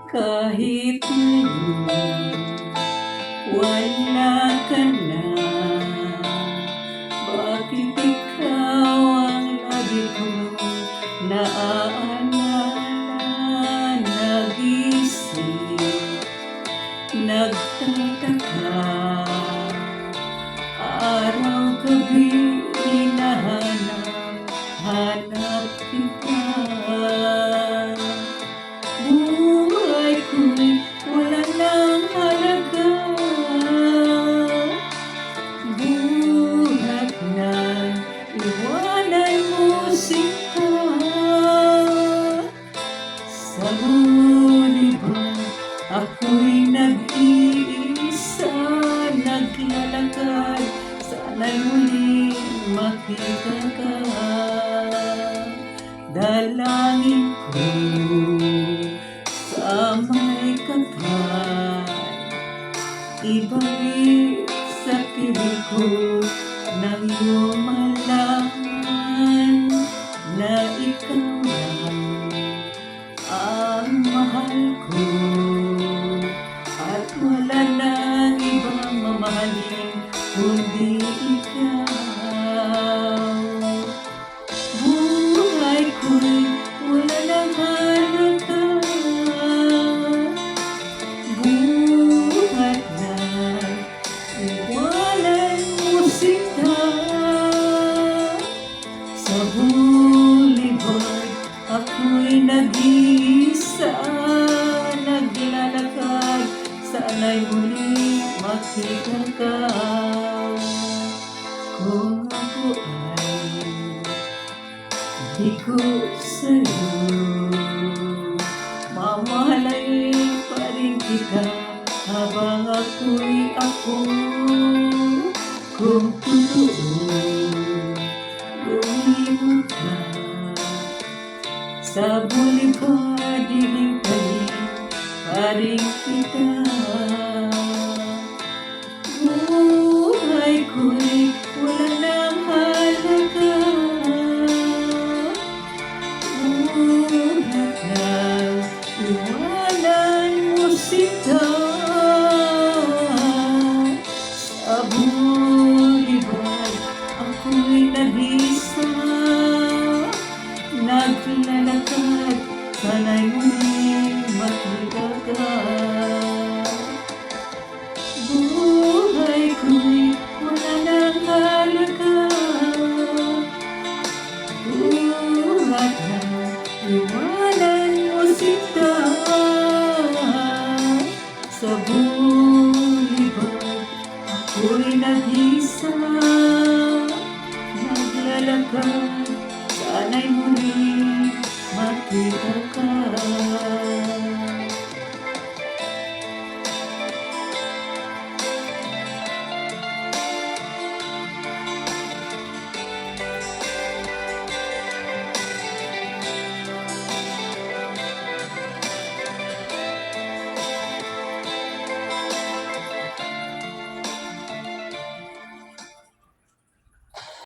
Kahit ngayon wala ka na, bakit ikaw ang lagi kong naaalala? Nag-isip, nagtataka, araw-gabi hinahanap kita. Buhay ko'y wala ng halaga, buhat na iwanan mo sila. Sa huli ba ako'y nag-iisa, naglalakad, sana'y muling makita ka. Dalangin ko sa may kapal, ibalik sa piling ko nang iyong malaman na ikaw lang ang mahal ko, at wala nang ibang mamahalin kundi ikaw. Buhay ko'y wala nang halaga, buhat na iwanan mo sila. Sa huli ba'y ako'y nag-iisa, naglalakad, sana'y muli makita ka. Kung ako ay di ko sa'yo, mamahalin pa rin kita habang ako'y ako. Kung totoo lumimot ka, sa bulibad dilipalin pa rin kita. Buhay ko'y wala nang halaga, buhat na iwanan mo sila. Sa bulibad ako'y nag-isa, naglalakad, sana'y muling makita ka. Buhay ko'y wala nang halaga, buhat na iwanan mo sila. Sa bulibad ako'y nag-isa, naglalakad, sana'y muling makita ka.